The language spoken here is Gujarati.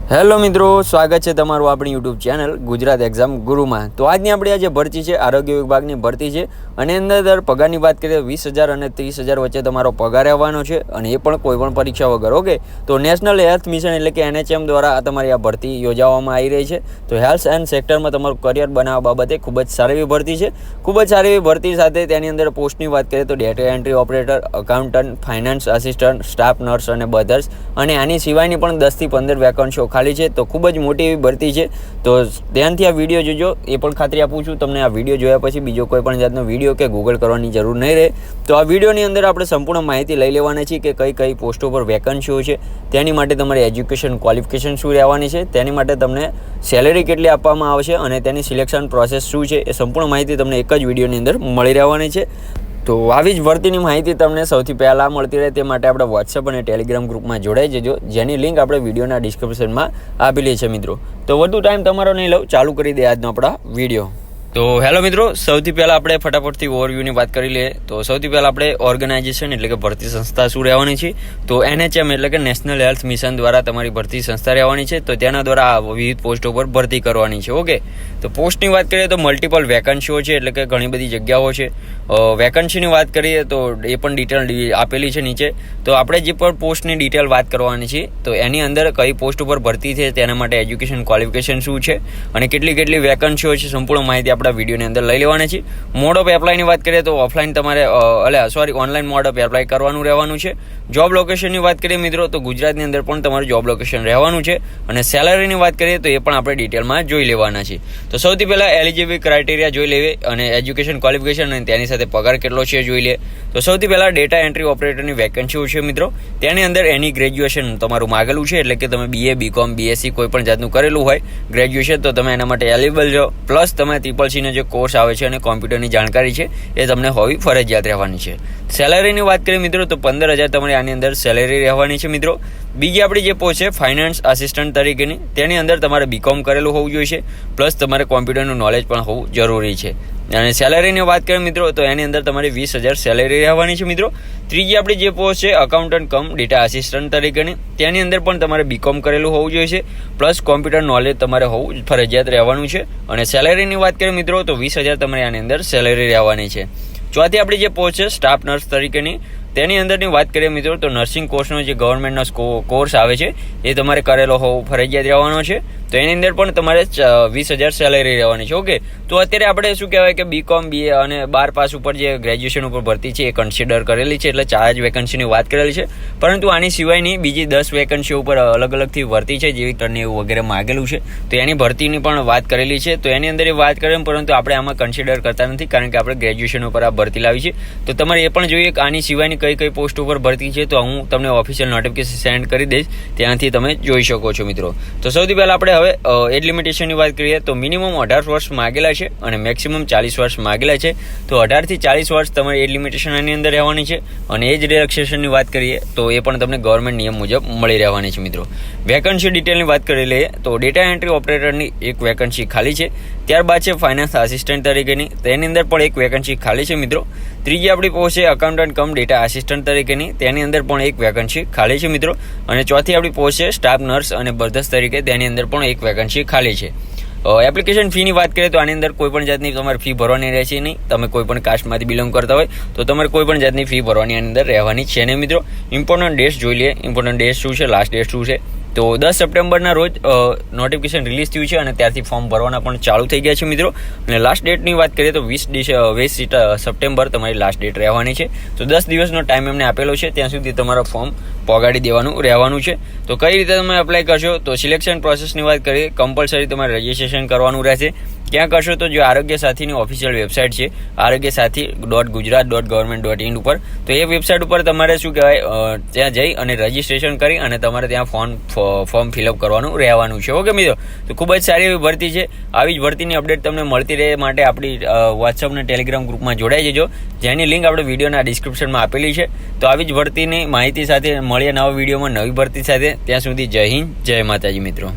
હેલો મિત્રો, સ્વાગત છે તમારું આપણી યુટ્યુબ ચેનલ ગુજરાત એક્ઝામ ગુરુમાં। તો આજની આપણી આ જે ભરતી છે આરોગ્ય વિભાગની ભરતી છે અને અંદર પગારની વાત કરીએ 20,000 અને 30,000 વચ્ચે તમારો પગાર રહેવાનો છે અને એ પણ કોઈ પણ પરીક્ષા વગર। ઓકે, તો નેશનલ હેલ્થ મિશન એટલે કે NHM દ્વારા તમારી આ ભરતી યોજવામાં આવી રહી છે। તો હેલ્થ એન્ડ સેક્ટરમાં તમારું કરિયર બનાવવા બાબતે ખૂબ જ સારી એવી ભરતી છે। ખૂબ જ સારી એવી ભરતી સાથે તેની અંદર પોસ્ટની વાત કરીએ તો data entry operator, accountant, finance assistant, staff nurse અને બધાર્સ અને આની સિવાયની પણ 10 થી 15 વેકન્સીઓ ખાલી છે। તો ખૂબ જ મોટી એવી ભરતી છે। તો ધ્યાનથી આ વિડીયો જોજો। એ પણ ખાતરી આપું છું તમને આ વિડીયો જોયા પછી બીજો કોઈ પણ જાતનો વિડીયો કે ગૂગલ કરવાની જરૂર નહીં રહે। તો આ વિડીયોની અંદર આપણે સંપૂર્ણ માહિતી લઈ લેવાની છે કે કઈ પોસ્ટો પર વેકન્સીઓ છે, તેની માટે તમારી એજ્યુકેશન ક્વોલિફિકેશન શું રહેવાની છે, તેની માટે તમને સેલેરી કેટલી આપવામાં આવશે અને તેની સિલેક્શન પ્રોસેસ શું છે, એ સંપૂર્ણ માહિતી તમને એક જ વિડીયોની અંદર મળી રહેવાની છે। તો આવી જ ભરતીની માહિતી તમને સૌથી પહેલાં મળતી રહે તે માટે આપણે વોટ્સઅપ અને ટેલિગ્રામ ગ્રુપમાં જોડાઈ જજો, જેની લિંક આપણે વિડીયોના ડિસ્ક્રિપ્શનમાં આપેલી છે મિત્રો। તો વધુ ટાઈમ તમારો નહીં લઉં, ચાલુ કરી દે આજનો આપણા વિડીયો। તો હેલો મિત્રો, સૌથી પહેલાં આપણે ફટાફટથી ઓવરવ્યૂની વાત કરી લઈએ। તો સૌથી પહેલાં આપણે ઓર્ગેનાઇઝેશન એટલે કે ભરતી સંસ્થા શું રહેવાની છે, તો NHM એટલે કે નેશનલ હેલ્થ મિશન દ્વારા તમારી ભરતી સંસ્થા રહેવાની છે। તો તેના દ્વારા વિવિધ પોસ્ટો પર ભરતી કરવાની છે। ઓકે, તો પોસ્ટની વાત કરીએ તો મલ્ટિપલ વેકન્સીઓ છે એટલે કે ઘણી બધી જગ્યાઓ છે। વેકન્સીની વાત કરીએ તો એ પણ ડિટેલ આપેલી છે નીચે। તો આપણે જે પણ પોસ્ટની ડિટેલ વાત કરવાની છે તો એની અંદર કઈ પોસ્ટ ઉપર ભરતી છે, તેના માટે એજ્યુકેશન ક્વોલિફિકેશન શું છે અને કેટલી વેકન્સીઓ છે, સંપૂર્ણ માહિતી આપણા વિડીયોની અંદર લઈ લેવાની છે। મોડ ઓફ એપ્લાયની વાત કરીએ તો ઓફલાઈન તમારે ઓનલાઈન મોડ ઓફ એપ્લાય કરવાનું રહેવાનું છે। જોબ લોકેશનની વાત કરીએ મિત્રો તો ગુજરાતની અંદર પણ તમારું જોબ લોકેશન રહેવાનું છે અને સેલરીની વાત કરીએ તો એ પણ આપણે ડિટેલમાં જોઈ લેવાના છે। તો સૌથી પહેલાં એલિજિબિલિટી ક્રાઇટેરિયા જોઈ લેવી અને એજ્યુકેશન ક્વોલિફિકેશન અને તેની સાથે પગાર કેટલો છે જોઈ લે। તો સૌથી પહેલાં ડેટા એન્ટ્રી ઓપરેટરની વેકન્સીઓ છે મિત્રો, તેની અંદર એની ગ્રેજ્યુએશન તમારું માગેલું છે એટલે કે તમે BA, BCom, BSc કોઈ પણ જાતનું કરેલું હોય ગ્રેજ્યુએશન તો તમે એના માટે એલિજિબલ છો। પ્લસ તમે CCC જે કોર્સ આવે છે અને કોમ્પ્યુટરની જાણકારી છે એ તમને હોવી ફરજિયાત રહેવાની છે। સેલેરીની વાત કરીએ મિત્રો તો 15,000 તમારી આની અંદર સેલેરી રહેવાની છે મિત્રો। બીજી આપણી જે પોસ્ટ છે ફાઇનાન્સ આસિસ્ટન્ટ તરીકેની, તેની અંદર તમારે BCom કરેલું હોવું જોઈએ પ્લસ તમારે કોમ્પ્યુટરનું નોલેજ પણ હોવું જરૂરી છે। અને સેલેરીની વાત કરીએ મિત્રો તો એની અંદર તમારી 20,000 સેલેરી રહેવાની છે મિત્રો। ત્રીજી આપણી જે પોસ્ટ છે અકાઉન્ટન્ટ કમ ડેટા આસિસ્ટન્ટ તરીકેની, તેની અંદર પણ તમારે BCom કરેલું હોવું જોઈએ પ્લસ કોમ્પ્યુટર નોલેજ તમારે હોવું ફરજિયાત રહેવાનું છે। અને સેલેરીની વાત કરીએ મિત્રો તો 20,000 તમારી આની અંદર સેલેરી રહેવાની છે। ચોથી આપણી જે પોસ્ટ છે સ્ટાફ નર્સ તરીકેની, તેની અંદરની વાત કરીએ મિત્રો તો નર્સિંગ કોર્સનો જે ગવર્મેન્ટનો કોર્સ આવે છે એ તમારે કરેલો હોવો ફરજિયાત રહેવાનો છે। તો એની અંદર પણ તમારે 20,000 સેલેરી રહેવાની છે। ઓકે, તો અત્યારે આપણે શું કહેવાય કે BCom, BA અને 12 પાસ ઉપર જે ગ્રેજ્યુએશન ઉપર ભરતી છે એ કન્સિડર કરેલી છે, એટલે 4 જ વેકન્સીની વાત કરેલી છે। પરંતુ આની સિવાયની બીજી 10 વેકન્સીઓ ઉપર અલગથી ભરતી છે, જેવી ટર્ન એવું વગેરે માગેલું છે, તો એની ભરતીની પણ વાત કરેલી છે। તો એની અંદર એ વાત કરીએ પરંતુ આપણે આમાં કન્સિડર કરતા નથી કારણ કે આપણે ગ્રેજ્યુએશન ઉપર આ ભરતી લાવી છે। તો તમારે એ પણ જોઈએ કે આની સિવાયની કઈ પોસ્ટ ઉપર ભરતી છે, તો હું તમને ઓફિશિયલ નોટિફિકેશન સેન્ડ કરી દઈશ, ત્યાંથી તમે જોઈ શકો છો મિત્રો। તો સૌથી પહેલાં આપણે હવે એજ લિમિટેશનની વાત કરીએ તો મિનિમમ 18 વર્ષ માગેલા છે અને મેક્સિમમ 40 વર્ષ માગેલા છે। તો 18 થી 40 વર્ષ તમારી એજ લિમિટેશન આની અંદર રહેવાની છે અને એજ રિલેક્સેશનની વાત કરીએ તો એ પણ તમને ગવર્મેન્ટ નિયમ મુજબ મળી રહેવાની છે મિત્રો। વેકન્સી ડિટેલની વાત કરી લઈએ તો ડેટા એન્ટ્રી ઓપરેટરની એક વેકન્સી ખાલી છે। ત્યારબાદ છે ફાઇનાન્સ આસિસ્ટન્ટ તરીકેની, તેની અંદર પણ એક વેકન્સી ખાલી છે મિત્રો। ત્રીજી આપણી પોસ્ટ છે અકાઉન્ટન્ટ કમ ડેટા આસિસ્ટન્ટ તરીકેની, તેની અંદર પણ એક વેકન્સી ખાલી છે મિત્રો। અને ચોથી આપણી પોસ્ટ છે સ્ટાફ નર્સ અને બર્ધસ તરીકે, તેની અંદર પણ એક વેકન્સી ખાલી છે। એપ્લિકેશન ફીની વાત કરીએ તો આની અંદર કોઈ પણ જાતની તમારે ફી ભરવાની રહેશે નહીં। તમે કોઈ પણ કાસ્ટમાંથી બિલોંગ કરતા હોય તો તમારે કોઈ પણ જાતની ફી ભરવાની આની અંદર રહેવાની છે નહીં મિત્રો। ઇમ્પોર્ટન્ટ ડેટ્સ જોઈ લઈએ, ઇમ્પોર્ટન્ટ ડેટ શું છે, લાસ્ટ ડેટ શું છે। તો 10 સપ્ટેમ્બરના રોજ નોટિફિકેશન રિલીઝ થયું છે અને ત્યારથી ફોર્મ ભરવાના પણ ચાલુ થઈ ગયા છે મિત્રો। અને લાસ્ટ ડેટની વાત કરીએ તો 20 સપ્ટેમ્બર તમારી લાસ્ટ ડેટ રહેવાની છે। તો 10 દિવસનો ટાઈમ એમને આપેલો છે, ત્યાં સુધી તમારો ફોર્મ પહોંચાડી દેવાનું રહેવાનું છે। તો કઈ રીતે તમે એપ્લાય કરશો તો સિલેક્શન પ્રોસેસની વાત કરીએ, કમ્પલસરી તમારે રજિસ્ટ્રેશન કરવાનું રહેશે। ક્યાં કરશો તો જે આરોગ્ય સાથીની ઓફિશિયલ વેબસાઇટ છે arogyasathi.gujarat.government.in ઉપર, તો એ વેબસાઇટ ઉપર તમારે શું કહેવાય ત્યાં જઈ અને રજિસ્ટ્રેશન કરી અને તમારે ત્યાં ફોર્મ ફિલઅપ કરવાનું રહેવાનું છે। ઓકે મિત્રો, તો ખૂબ જ સારી એવી ભરતી છે। આવી જ ભરતીની અપડેટ તમને મળતી રહે માટે આપણી વોટ્સઅપ અને ટેલિગ્રામ ગ્રુપમાં જોડાઈ જજો, જેની લિંક આપણે વિડીયોના ડિસ્ક્રિપ્શનમાં આપેલી છે। તો આવી જ ભરતીની માહિતી સાથે મળીએ નવા વિડીયોમાં નવી ભરતી સાથે। ત્યાં સુધી જય હિન્દ, જય માતાજી મિત્રો।